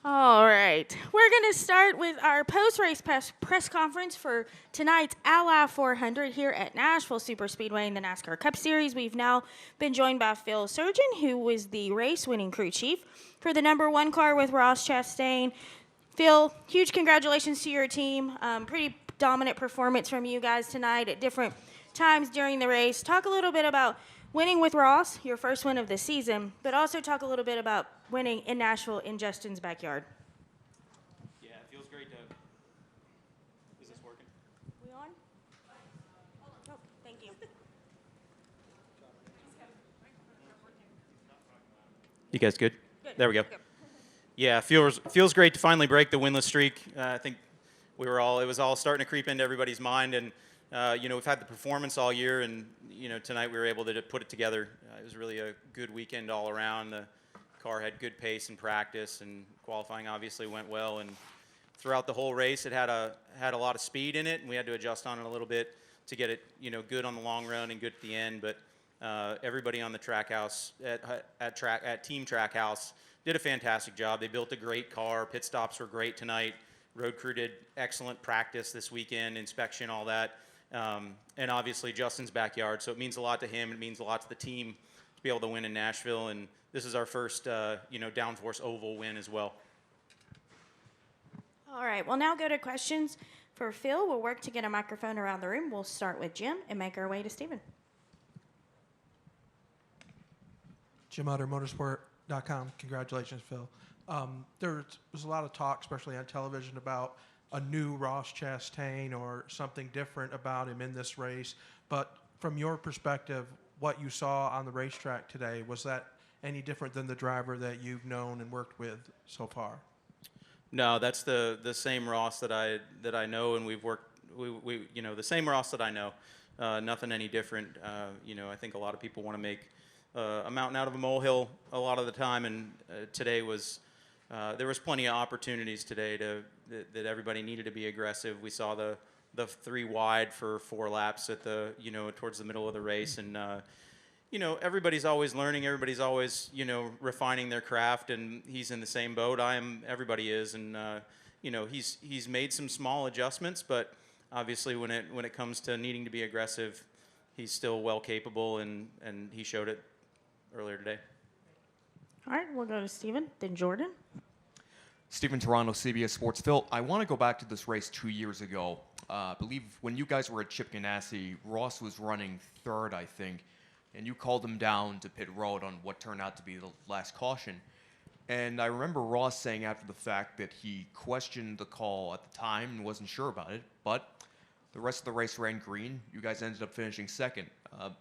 All right. We're going to start with our post-race press conference for tonight's Ally 400 here at Nashville Superspeedway in the NASCAR Cup Series. We've now been joined by Phil Surgen, who was the race-winning crew chief for the number one car with Ross Chastain. Phil, huge congratulations to your team. Pretty dominant performance from you guys tonight at different times during the race. Talk a little bit about winning with Ross, your first win of the season, but also talk a little bit about winning in Nashville in Justin's backyard. Yeah, it feels great to. Is this working? We on? Oh, thank you. You guys good? Good. There we go. Good. Yeah, feels great to finally break the winless streak. I think it was all starting to creep into everybody's mind, and we've had the performance all year, and tonight we were able to put it together. It was really a good weekend all around. The car had good pace in practice, and qualifying obviously went well. And throughout the whole race, it had a lot of speed in it, and we had to adjust on it a little bit to get it good on the long run and good at the end. But everybody on the track house at Team Trackhouse did a fantastic job. They built a great car. Pit stops were great tonight. Road crew did excellent practice this weekend, inspection, all that. And obviously Justin's backyard, so it means a lot to him. It means a lot to the team to be able to win in Nashville, and this is our first, downforce oval win as well. All right, we'll now go to questions for Phil. We'll work to get a microphone around the room. We'll start with Jim and make our way to Stephen. Jim Utter, motorsport.com. Congratulations, Phil. There was a lot of talk, especially on television, about a new Ross Chastain or something different about him in this race. But from your perspective, what you saw on the racetrack today, was that any different than the driver that you've known and worked with so far? No, that's the same Ross that I know, and we've worked. We the same Ross that I know. Nothing any different. I think a lot of people want to make a mountain out of a molehill a lot of the time, and today was. There was plenty of opportunities today that everybody needed to be aggressive. We saw the 3 wide for 4 laps at the towards the middle of the race, and everybody's always learning. Everybody's always refining their craft, and he's in the same boat. Everybody is, and he's made some small adjustments, but obviously when it comes to needing to be aggressive, he's still well capable, and he showed it earlier today. All right, we'll go to Stephen, then Jordan. Stephen Toronto, CBS Sports. Phil, I want to go back to this race 2 years ago. I believe when you guys were at Chip Ganassi, Ross was running third, I think, and you called him down to pit road on what turned out to be the last caution. And I remember Ross saying after the fact that he questioned the call at the time and wasn't sure about it, but the rest of the race ran green. You guys ended up finishing second.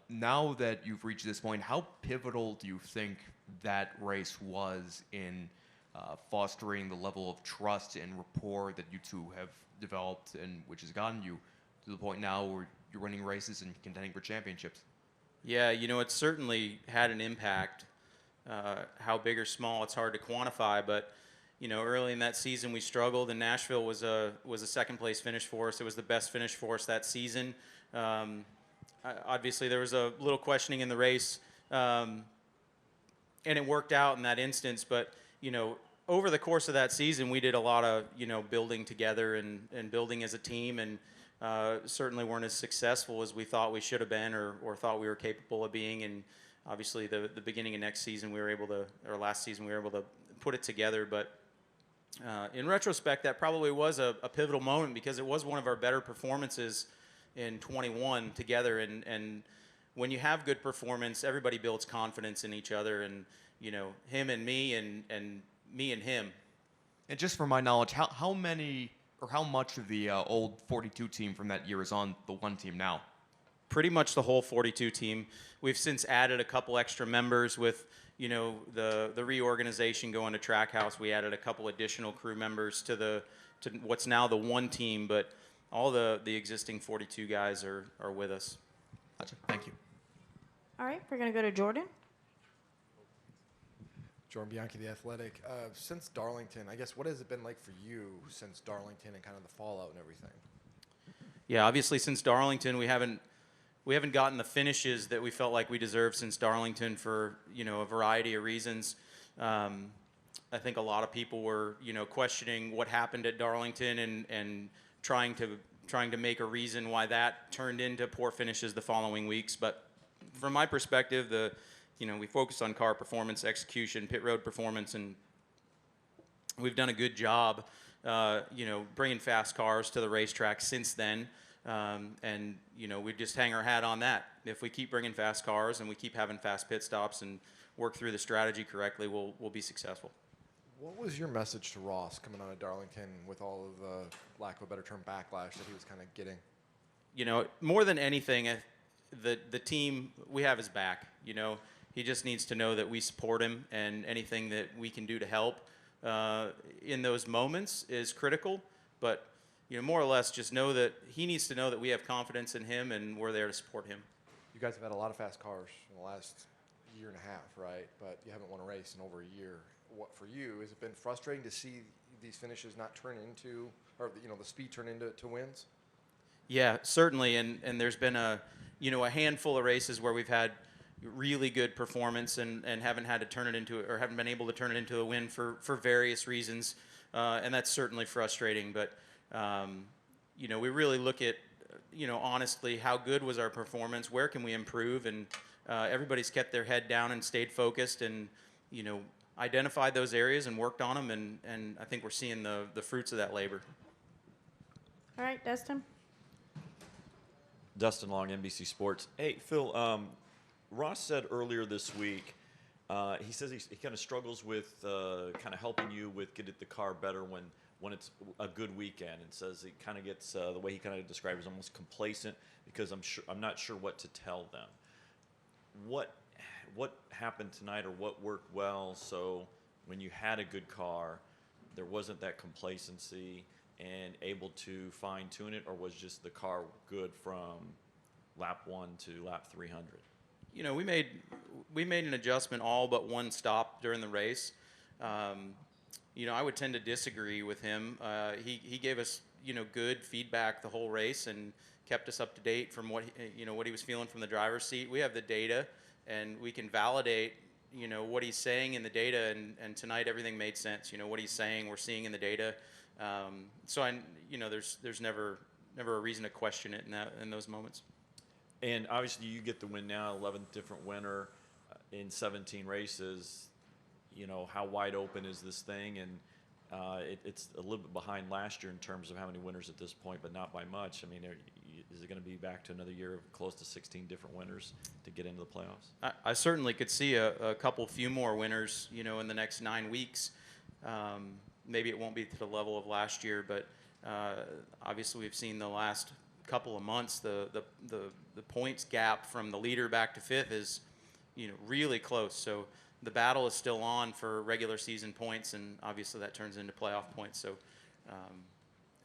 Now that you've reached this point, how pivotal do you think that race was in fostering the level of trust and rapport that you two have developed, and which has gotten you to the point now where you're winning races and contending for championships? Yeah, it certainly had an impact. How big or small, it's hard to quantify, but early in that season we struggled, and Nashville was a second place finish for us. It was the best finish for us that season. Obviously there was a little questioning in the race, and it worked out in that instance, but over the course of that season we did a lot of building together and building as a team, and certainly weren't as successful as we thought we should have been or thought we were capable of being. And obviously the beginning of last season we were able to put it together. But in retrospect, that probably was a pivotal moment, because it was one of our better performances in 21 together. And when you have good performance, everybody builds confidence in each other, and him and me, and me and him. And just for my knowledge, how many or how much of the old 42 team from that year is on the one team now? Pretty much the whole 42 team. We've since added a couple extra members with the reorganization going to Trackhouse. We added a couple additional crew members to what's now the one team, but all the existing 42 guys are with us. Gotcha. Thank you. All right, we're going to go to Jordan. Jordan Bianchi, The Athletic. Since Darlington, I guess, what has it been like for you since Darlington and kind of the fallout and everything? Yeah, obviously since Darlington, we haven't gotten the finishes that we felt like we deserved since Darlington for a variety of reasons. I think a lot of people were, questioning what happened at Darlington and trying to make a reason why that turned into poor finishes the following weeks. But from my perspective, we focused on car performance, execution, pit road performance, and we've done a good job, bringing fast cars to the racetrack since then. And we just hang our hat on that. If we keep bringing fast cars and we keep having fast pit stops and work through the strategy correctly, we'll be successful. What was your message to Ross coming out of Darlington with all of the, lack of a better term, backlash that he was kind of getting? More than anything, the team, we have his back. He just needs to know that we support him, and anything that we can do to help in those moments is critical. But more or less, just know that he needs to know that we have confidence in him and we're there to support him. You guys have had a lot of fast cars in the last year and a half, right? But you haven't won a race in over a year. What for you, has it been frustrating to see these finishes not turn into, or the speed turn into wins? Yeah, certainly. And there's been a handful of races where we've had really good performance and haven't had to turn it into, or haven't been able to turn it into a win for various reasons. And that's certainly frustrating. But we really look at, honestly, how good was our performance? Where can we improve? And everybody's kept their head down and stayed focused and, identified those areas and worked on them. And I think we're seeing the fruits of that labor. All right, Dustin. Dustin Long, NBC Sports. Hey, Phil, Ross said earlier this week, he says he kind of struggles with kind of helping you with getting the car better when it's a good weekend, and says he kind of gets, the way he kind of describes it, almost complacent because I'm not sure what to tell them. What happened tonight, or what worked well so when you had a good car, there wasn't that complacency and able to fine-tune it, or was just the car good from lap 1 to lap 300? We made an adjustment all but one stop during the race. I would tend to disagree with him. He gave us good feedback the whole race and kept us up to date from what he was feeling from the driver's seat. We have the data, and we can validate what he's saying in the data. And tonight everything made sense. What he's saying, we're seeing in the data. So there's never a reason to question it in those moments. And obviously you get the win now, 11th different winner in 17 races. How wide open is this thing? And it's a little bit behind last year in terms of how many winners at this point, but not by much. I mean, is it going to be back to another year of close to 16 different winners to get into the playoffs? I certainly could see a few more winners, in the next 9 weeks. Maybe it won't be to the level of last year, but obviously we've seen the last couple of months the points gap from the leader back to fifth is really close. So the battle is still on for regular season points, and obviously that turns into playoff points. So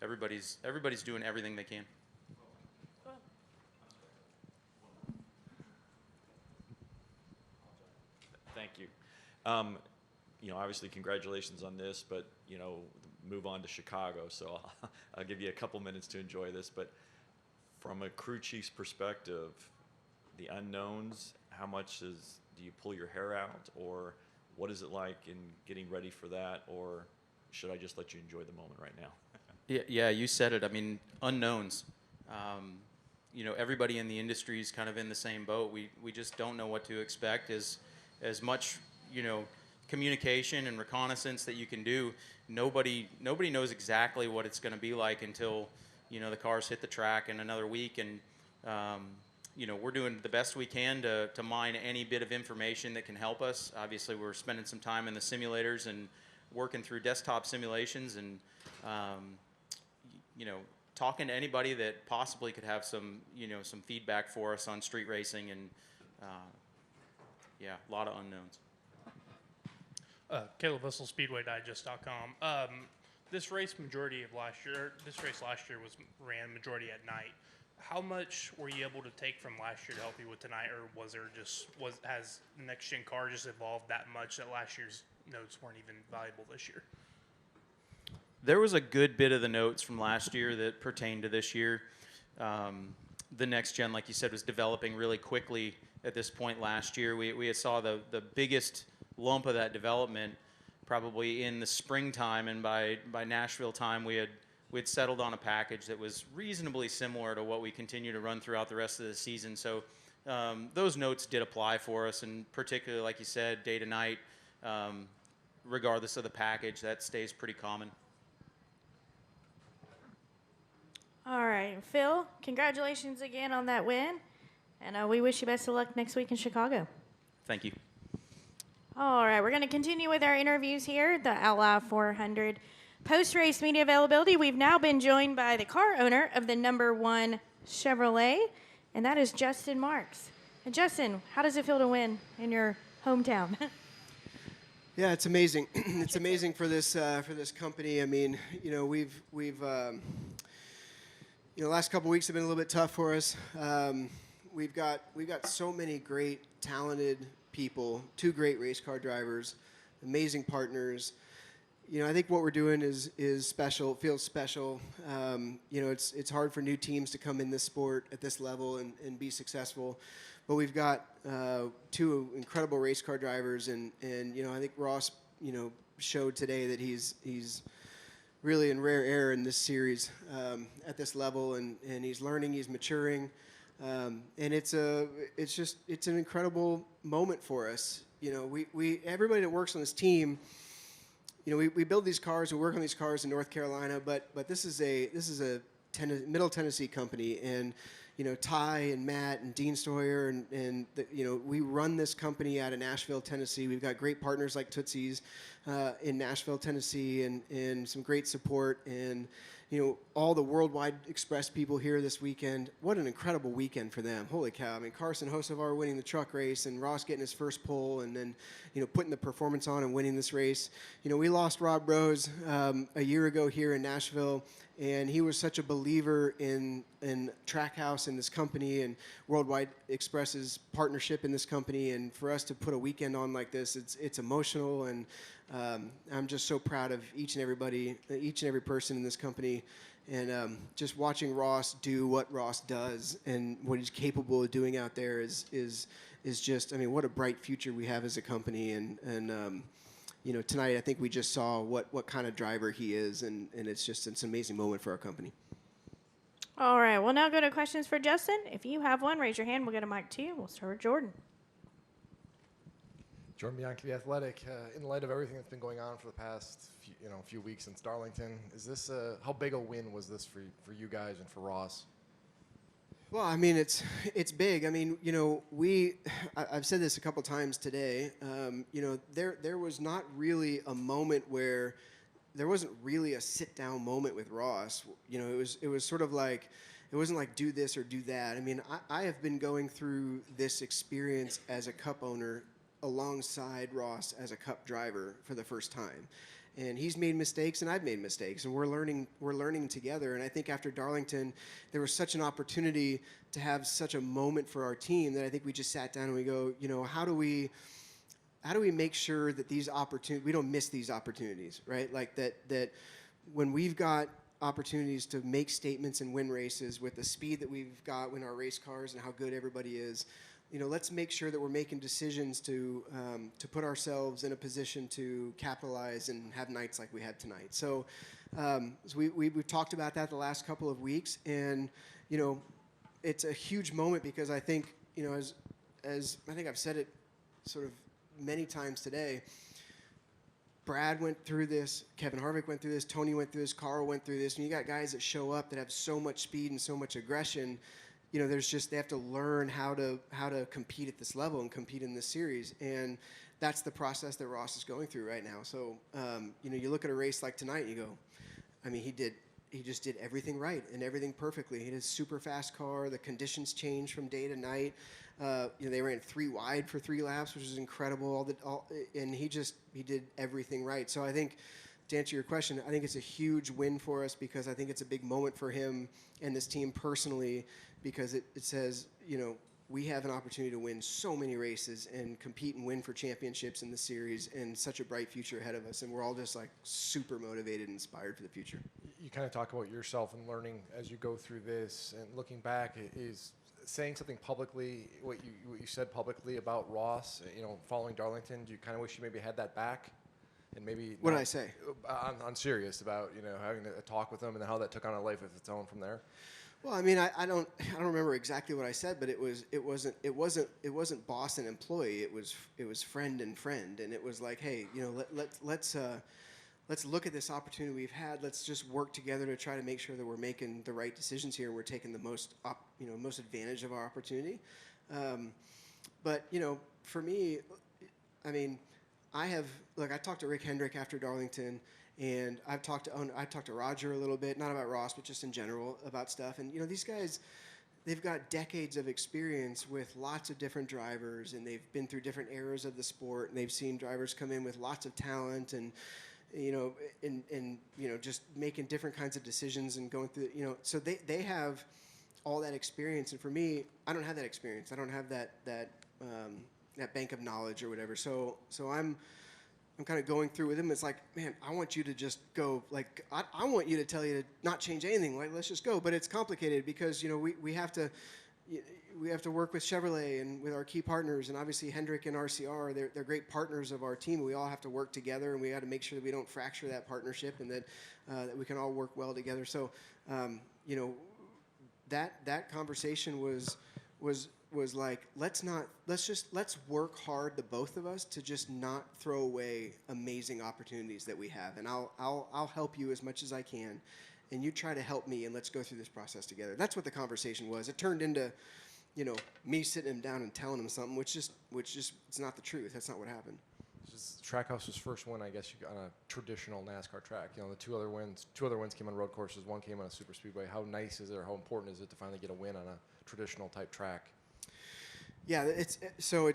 everybody's doing everything they can. Thank you. Obviously congratulations on this, but move on to Chicago. So I'll give you a couple minutes to enjoy this. But from a crew chief's perspective, the unknowns, how much do you pull your hair out, or what is it like in getting ready for that, or should I just let you enjoy the moment right now? Yeah, you said it. I mean, unknowns. Everybody in the industry is kind of in the same boat. We just don't know what to expect. As much communication and reconnaissance that you can do, nobody knows exactly what it's going to be like until the cars hit the track in another week. And we're doing the best we can to mine any bit of information that can help us. Obviously, we're spending some time in the simulators and working through desktop simulations, and talking to anybody that possibly could have some feedback for us on street racing, and a lot of unknowns. Caleb Vissel, SpeedwayDigest.com. This race last year was ran majority at night. How much were you able to take from last year to help you with tonight, or has the next gen car just evolved that much that last year's notes weren't even valuable this year? There was a good bit of the notes from last year that pertained to this year. The next gen, like you said, was developing really quickly at this point last year. We saw the biggest lump of that development probably in the springtime, and by Nashville time we had settled on a package that was reasonably similar to what we continue to run throughout the rest of the season. So those notes did apply for us, and particularly, like you said, day to night, regardless of the package, that stays pretty common. All right, Phil, congratulations again on that win, and we wish you best of luck next week in Chicago. Thank you. All right, we're going to continue with our interviews here, the Outlaw 400 post-race media availability. We've now been joined by the car owner of the number 1 Chevrolet, and that is Justin Marks. And Justin, how does it feel to win in your hometown? Yeah, it's amazing. It's amazing for this company. I mean, we've the last couple weeks have been a little bit tough for us. We've got so many great, talented people, 2 great race car drivers, amazing partners. I think what we're doing is special. It feels special. It's hard for new teams to come in this sport at this level and be successful. But we've got 2 incredible race car drivers, and I think Ross, showed today that he's really in rare air in this series at this level, and he's learning, he's maturing, and it's an incredible moment for us. We everybody that works on this team, we build these cars, we work on these cars in North Carolina, but this is a Middle Tennessee company, and Ty and Matt and Dean Stoyer and we run this company out of Nashville, Tennessee. We've got great partners like Tootsie's in Nashville, Tennessee, and some great support, and all the Worldwide Express people here this weekend. What an incredible weekend for them. Holy cow. I mean, Carson Hocevar winning the truck race, and Ross getting his first pole, and then putting the performance on and winning this race. We lost Rob Rose a year ago here in Nashville, and he was such a believer in Trackhouse and this company and Worldwide Express's partnership in this company. And for us to put a weekend on like this, it's emotional, and I'm just so proud of each and every person in this company. And just watching Ross do what Ross does and what he's capable of doing out there is just, I mean, what a bright future we have as a company. And tonight I think we just saw what kind of driver he is, and it's an amazing moment for our company. All right, we'll now go to questions for Justin. If you have one, raise your hand. We'll get a mic to you. We'll start with Jordan. Jordan Bianchi, The Athletic. In light of everything that's been going on for the past few weeks since Darlington, is this how big a win was this for you guys and for Ross? Well, I mean, it's big. I mean, I've said this a couple times today. There was not really a moment where there wasn't really a sit down moment with Ross. It was sort of like, it wasn't like do this or do that. I mean, I have been going through this experience as a Cup owner alongside Ross as a Cup driver for the first time. And he's made mistakes, and I've made mistakes, and we're learning together. And I think after Darlington, there was such an opportunity to have such a moment for our team that I think we just sat down and we go, how do we make sure that these opportunities, we don't miss these opportunities, right? Like that when we've got opportunities to make statements and win races with the speed that we've got in our race cars and how good everybody is, let's make sure that we're making decisions to put ourselves in a position to capitalize and have nights like we had tonight. So we've talked about that the last couple of weeks, and it's a huge moment because I think as I think I've said it sort of many times today. Brad went through this, Kevin Harvick went through this, Tony went through this, Carl went through this, and you got guys that show up that have so much speed and so much aggression. They have to learn how to compete at this level and compete in this series, and that's the process that Ross is going through right now. So you look at a race like tonight and you go, I mean, he just did everything right and everything perfectly. He had a super fast car. The conditions changed from day to night. They ran 3 wide for 3 laps, which is incredible. And he did everything right. So I think, to answer your question, I think it's a huge win for us because I think it's a big moment for him and this team personally, because it says, we have an opportunity to win so many races and compete and win for championships in the series, and such a bright future ahead of us. And we're all just like super motivated and inspired for the future. You kind of talk about yourself and learning as you go through this, and looking back, is saying something publicly, what you said publicly about Ross, following Darlington, do you kind of wish you maybe had that back? and maybe What did not- I say? I'm serious about having a talk with them and how that took on a life of its own from there. Well, I mean, I don't remember exactly what I said, but it wasn't boss and employee. It was friend and friend, and it was like, hey, let's look at this opportunity we've had. Let's just work together to try to make sure that we're making the right decisions here. We're taking the most advantage of our opportunity. But for me, I mean, I talked to Rick Hendrick after Darlington. And I've talked to Roger a little bit, not about Ross, but just in general about stuff. And these guys, they've got decades of experience with lots of different drivers, and they've been through different eras of the sport, and they've seen drivers come in with lots of talent, and just making different kinds of decisions and going through. So they have all that experience, and for me, I don't have that experience. I don't have that bank of knowledge or whatever. So I'm kind of going through with him. It's like, man, I want you to just go. Like, I want you to tell you to not change anything. Like, let's just go. But it's complicated because we have to work with Chevrolet and with our key partners, and obviously Hendrick and RCR. They're great partners of our team. We all have to work together, and we got to make sure that we don't fracture that partnership, and that we can all work well together. So, that conversation was like, let's work hard, the both of us, to just not throw away amazing opportunities that we have. And I'll help you as much as I can, and you try to help me, and let's go through this process together. That's what the conversation was. It turned into, me sitting him down and telling him something, which it's not the truth. That's not what happened. This is Trackhouse's first win, I guess, on a traditional NASCAR track. The two other wins came on road courses. One came on a super speedway. How nice is it, or how important is it to finally get a win on a traditional type track? Yeah, it's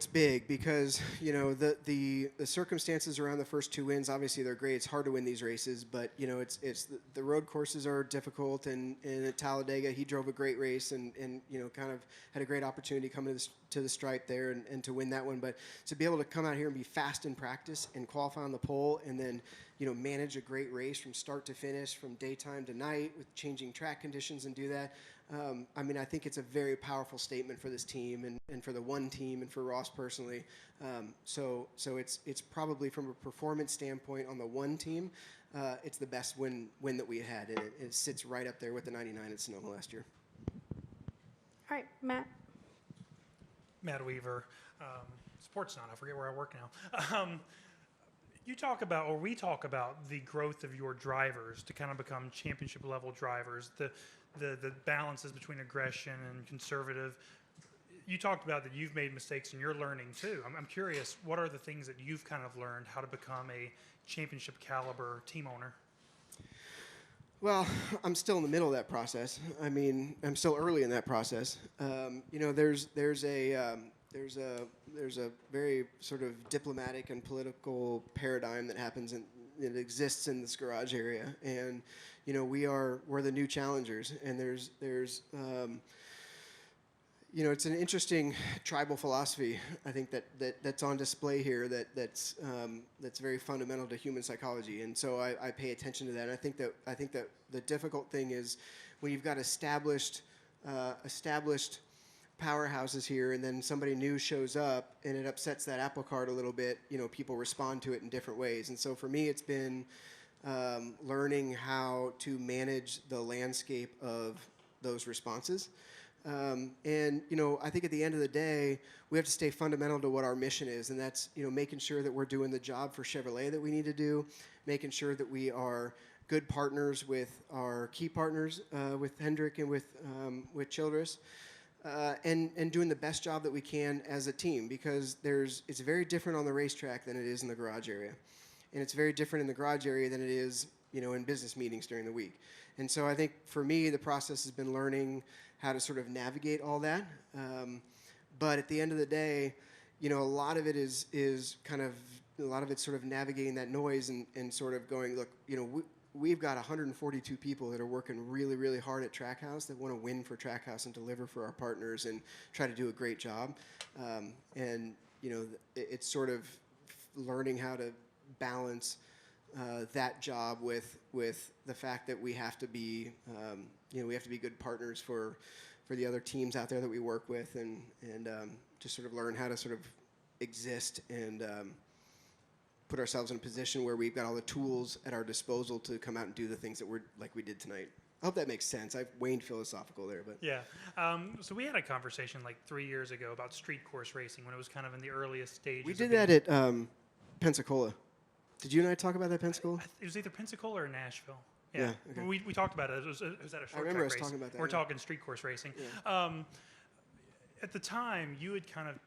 big because the circumstances around the first two wins, obviously they're great. It's hard to win these races, but it's the road courses are difficult, and at Talladega he drove a great race and kind of had a great opportunity coming to the stripe there and to win that one. But to be able to come out here and be fast in practice and qualify on the pole, and then manage a great race from start to finish, from daytime to night with changing track conditions, and do that. I think it's a very powerful statement for this team and for the one team and for Ross personally. So it's probably, from a performance standpoint on the one team, it's the best win that we had, and it sits right up there with the 99 at Sonoma last year. All right, Matt. Matt Weaver, Sports Night. I forget where I work now. We talk about the growth of your drivers to kind of become championship level drivers, the balances between aggression and conservative. You talked about that you've made mistakes and you're learning too. I'm curious, what are the things that you've kind of learned how to become a championship caliber team owner? Well, I'm still in the middle of that process. I'm still early in that process. There's a very sort of diplomatic and political paradigm that happens that exists in this garage area, and we're the new challengers, and there's it's an interesting tribal philosophy, I think, that's on display here that's very fundamental to human psychology, and so I pay attention to that. And I think that the difficult thing is when you've got established powerhouses here, and then somebody new shows up and it upsets that apple cart a little bit. People respond to it in different ways, and so for me, it's been learning how to manage the landscape of those responses. I think at the end of the day, we have to stay fundamental to what our mission is, and that's making sure that we're doing the job for Chevrolet that we need to do, making sure that we are good partners with our key partners, with Hendrick and with Childress. And doing the best job that we can as a team, because it's very different on the racetrack than it is in the garage area, and it's very different in the garage area than it is in business meetings during the week. And so I think for me, the process has been learning how to sort of navigate all that. But at the end of the day, a lot of it is sort of navigating that noise and sort of going, look, we've got 142 people that are working really, really hard at Trackhouse that want to win for Trackhouse and deliver for our partners and try to do a great job. It's sort of learning how to balance that job with the fact that we have to be, good partners for the other teams out there that we work with, and just sort of learn how to sort of exist and put ourselves in a position where we've got all the tools at our disposal to come out and do the things that we're like we did tonight. I hope that makes sense. I've waned philosophical there, but Yeah. So we had a conversation like 3 years ago about street course racing when it was kind of in the earliest stages. we of did being- that at Pensacola. Did you and I talk about that Pensacola? It was either Pensacola or Nashville. Yeah, Yeah. okay. We talked about it. It was at a short remember track us race. talking about that, We're yeah. talking street course racing. At the time, you had kind of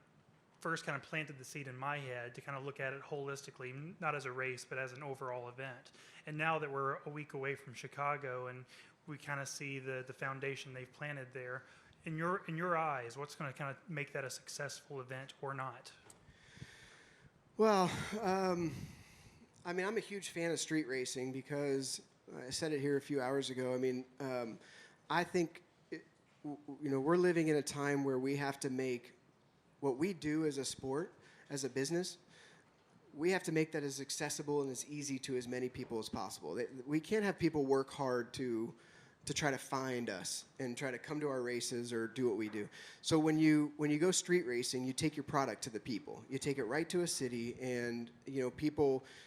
first kind of planted the seed in my head to kind of look at it holistically, not as a race, but as an overall event. And now that we're a week away from Chicago and we kind of see the foundation they've planted there, in your eyes, what's going to kind of make that a successful event or not? Well, I mean, I'm a huge fan of street racing because I said it here a few hours ago. I mean, I think, we're living in a time where we have to make what we do as a sport, as a business, we have to make that as accessible and as easy to as many people as possible. We can't have people work hard to try to find us and try to come to our races or do what we do. So when you go street racing, you take your product to the people. You take it right to a city, and you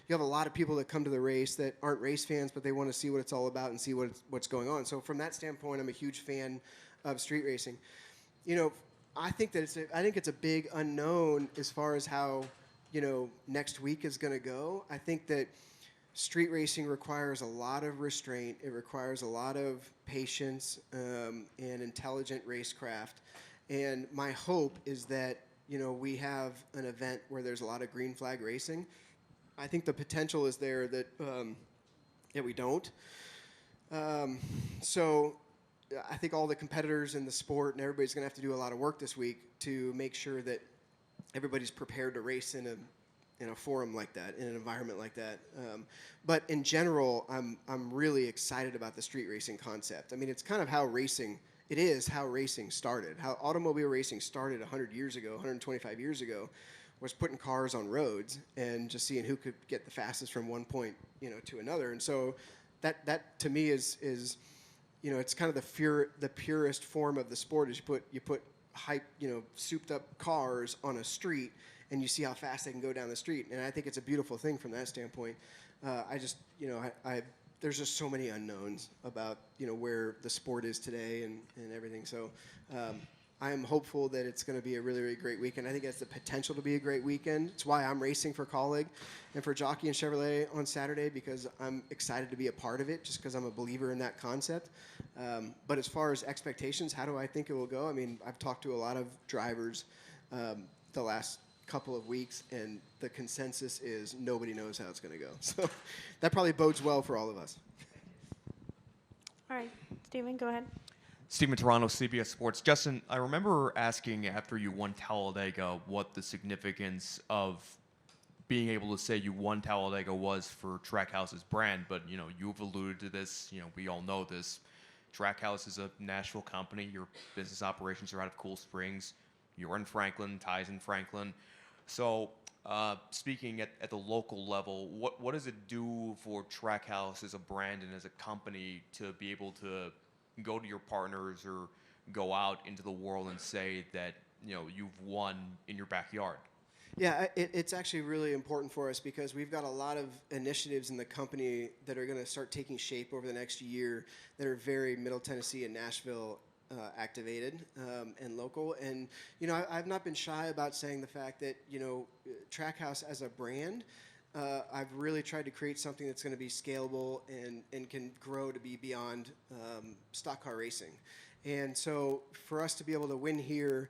have a lot of people that come to the race that aren't race fans, but they want to see what it's all about and see what's going on. So from that standpoint, I'm a huge fan of street racing. I think it's a big unknown as far as how next week is going to go. I think that street racing requires a lot of restraint. It requires a lot of patience and intelligent racecraft. And my hope is that, we have an event where there's a lot of green flag racing. I think the potential is there that we don't. So I think all the competitors in the sport and everybody's going to have to do a lot of work this week to make sure that everybody's prepared to race in a forum like that, in an environment like that. But in general, I'm really excited about the street racing concept. I mean, it's kind of how racing started. How automobile racing started 100 years ago, 125 years ago, was putting cars on roads and just seeing who could get the fastest from one point, to another. And so that to me is it's kind of the purest form of the sport. Is you put hype, souped up cars on a street, and you see how fast they can go down the street. And I think it's a beautiful thing from that standpoint. There's just so many unknowns about, where the sport is today and everything. So I am hopeful that it's going to be a really, really great weekend. I think it has the potential to be a great weekend. It's why I'm racing for Colleague and for Jockey and Chevrolet on Saturday, because I'm excited to be a part of it, just because I'm a believer in that concept. But as far as expectations, how do I think it will go? I mean, I've talked to a lot of drivers the last couple of weeks, and the consensus is nobody knows how it's going to go. So that probably bodes well for all of us. All right, Steven, go ahead. Steven Toronto, CBS Sports. Justin, I remember asking after you won Talladega what the significance of being able to say you won Talladega was for Trackhouse's brand, but you've alluded to this. We all know this. Trackhouse is a Nashville company. Your business operations are out of Cool Springs. You're in Franklin, Ty's in Franklin. So speaking at the local level, what does it do for Trackhouse as a brand and as a company to be able to go to your partners or go out into the world and say that you've won in your backyard? Yeah, it's actually really important for us because we've got a lot of initiatives in the company that are going to start taking shape over the next year that are very Middle Tennessee and Nashville activated and local. And, I've not been shy about saying the fact that, Trackhouse as a brand, I've really tried to create something that's going to be scalable and can grow to be beyond stock car racing. And so for us to be able to win here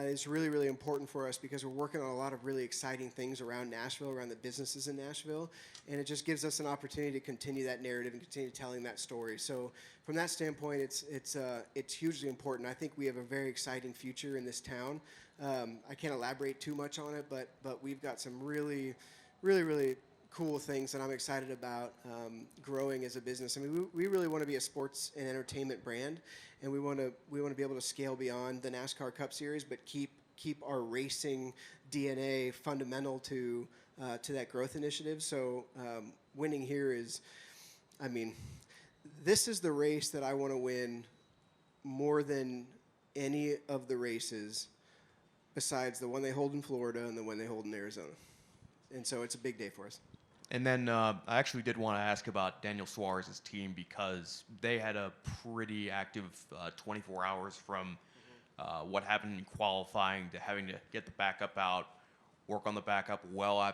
is really, really important for us because we're working on a lot of really exciting things around Nashville, around the businesses in Nashville, and it just gives us an opportunity to continue that narrative and continue telling that story. So from that standpoint, it's hugely important. I think we have a very exciting future in this town. I can't elaborate too much on it, but we've got some really, really, really cool things that I'm excited about growing as a business. I mean, we really want to be a sports and entertainment brand, and we want to be able to scale beyond the NASCAR Cup Series, but keep our racing DNA fundamental to that growth initiative. So winning here is, this is the race that I want to win more than any of the races besides the one they hold in Florida and the one they hold in Arizona. so it's a big day for us. And then I actually did want to ask about Daniel Suarez's team because they had a pretty active 24 hours from what happened in qualifying to having to get the backup out, work on the backup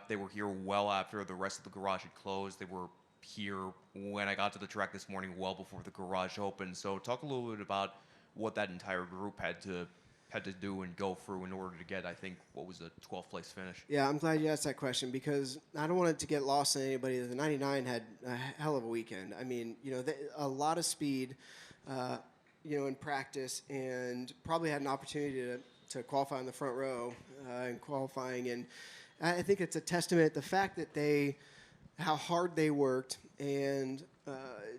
they were here well after the rest of the garage had closed. They were here when I got to the track this morning well before the garage opened. So talk a little bit about what that entire group had to do and go through in order to get, I think, what was the 12th place finish. Yeah, I'm glad you asked that question because I don't want it to get lost on anybody. The 99 had a hell of a weekend. I mean, a lot of speed, in practice, and probably had an opportunity to qualify in the front row in qualifying. And I think it's a testament the fact that how hard they worked and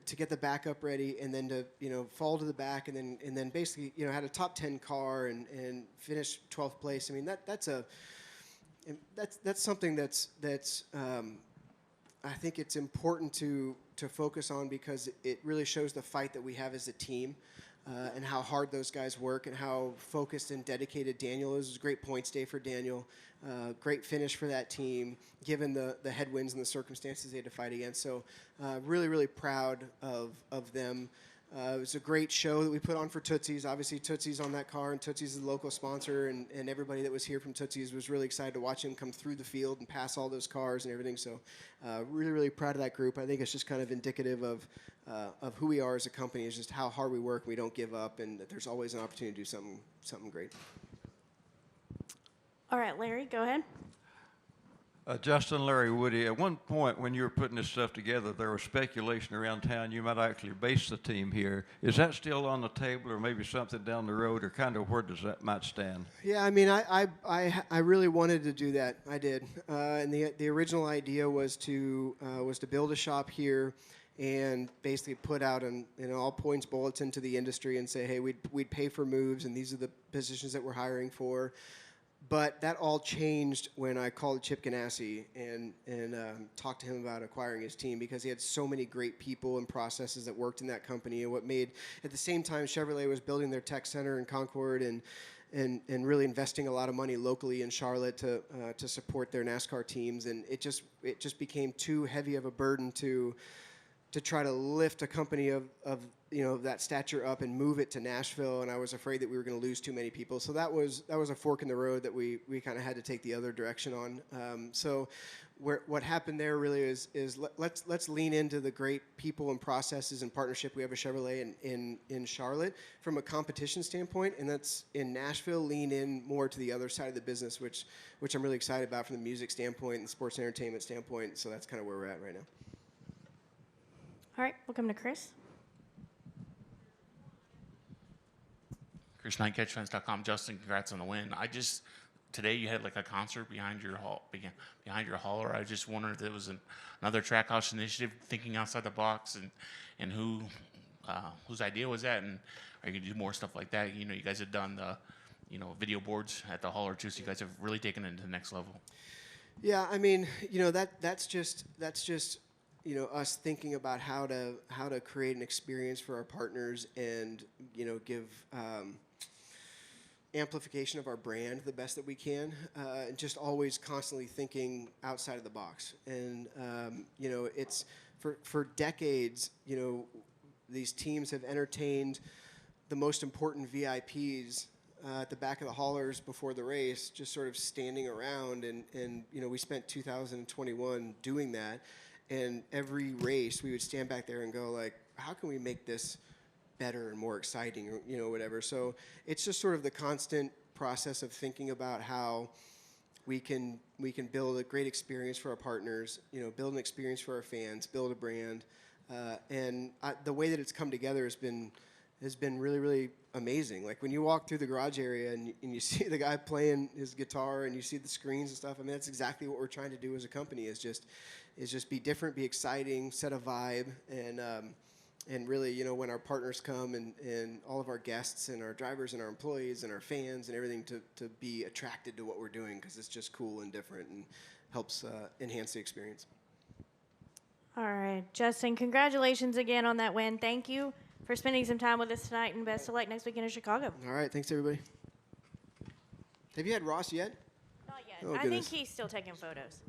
to get the backup ready, and then to fall to the back, and then basically had a top 10 car and finish 12th place. I mean that's something that's I think it's important to focus on because it really shows the fight that we have as a team. And how hard those guys work and how focused and dedicated Daniel is. It was a great points day for Daniel. Great finish for that team, given the headwinds and the circumstances they had to fight against. So really, really proud of them. It was a great show that we put on for Tootsie's. Obviously, Tootsie's on that car, and Tootsie's is the local sponsor, and everybody that was here from Tootsie's was really excited to watch him come through the field and pass all those cars and everything. So really, really proud of that group. I think it's just kind of indicative of who we are as a company. Is just how hard we work, we don't give up, and that there's always an opportunity to do something great. All right, Larry, go ahead. Justin, Larry, Woody, at one point when you were putting this stuff together, there was speculation around town you might actually base the team here. Is that still on the table, or maybe something down the road, or kind of where does that might stand? Yeah, I mean, I really wanted to do that. I did, and the original idea was to build a shop here, and basically put out an all points bulletin to the industry and say, hey, we'd pay for moves, and these are the positions that we're hiring for. But that all changed when I called Chip Ganassi and talked to him about acquiring his team because he had so many great people and processes that worked in that company. And what made, at the same time, Chevrolet was building their tech center in Concord and really investing a lot of money locally in Charlotte to support their NASCAR teams. And it just became too heavy of a burden to try to lift a company of that stature up and move it to Nashville, and I was afraid that we were going to lose too many people. So that was a fork in the road that we kind of had to take the other direction on. So what happened there really is let's lean into the great people and processes and partnership we have with Chevrolet in Charlotte from a competition standpoint, and that's in Nashville lean in more to the other side of the business, which I'm really excited about from the music standpoint and sports entertainment standpoint. So that's kind of where we're at right now. All right, we'll come to Chris. Chris Knight, CatchFans.com. Justin, congrats on the win. Today you had like a concert behind your hauler. I just wondered if it was another Trackhouse initiative, thinking outside the box, and whose idea was that, and are you gonna do more stuff like that? You guys have done the video boards at the hauler too, so you guys have really taken it to the next level. Yeah, I mean, that's just us thinking about how to create an experience for our partners and give amplification of our brand the best that we can, and just always constantly thinking outside of the box. And it's for decades, these teams have entertained the most important VIPs at the back of the haulers before the race, just sort of standing around, and we spent 2021 doing that. And every race, we would stand back there and go like, how can we make this better and more exciting, or whatever. So it's just sort of the constant process of thinking about how we can build a great experience for our partners, build an experience for our fans, build a brand, and the way that it's come together has been really, really amazing. Like when you walk through the garage area and you see the guy playing his guitar and you see the screens and stuff. I mean, that's exactly what we're trying to do as a company. Is just be different, be exciting, set a vibe, and really, when our partners come and all of our guests and our drivers and our employees and our fans and everything to be attracted to what we're doing because it's just cool and different and helps enhance the experience. All right, Justin, congratulations again on that win. Thank you for spending some time with us tonight, and best of luck next weekend in Chicago. All right, thanks everybody. Have you had Ross yet? Not yet. Oh, I think goodness. he's still taking photos.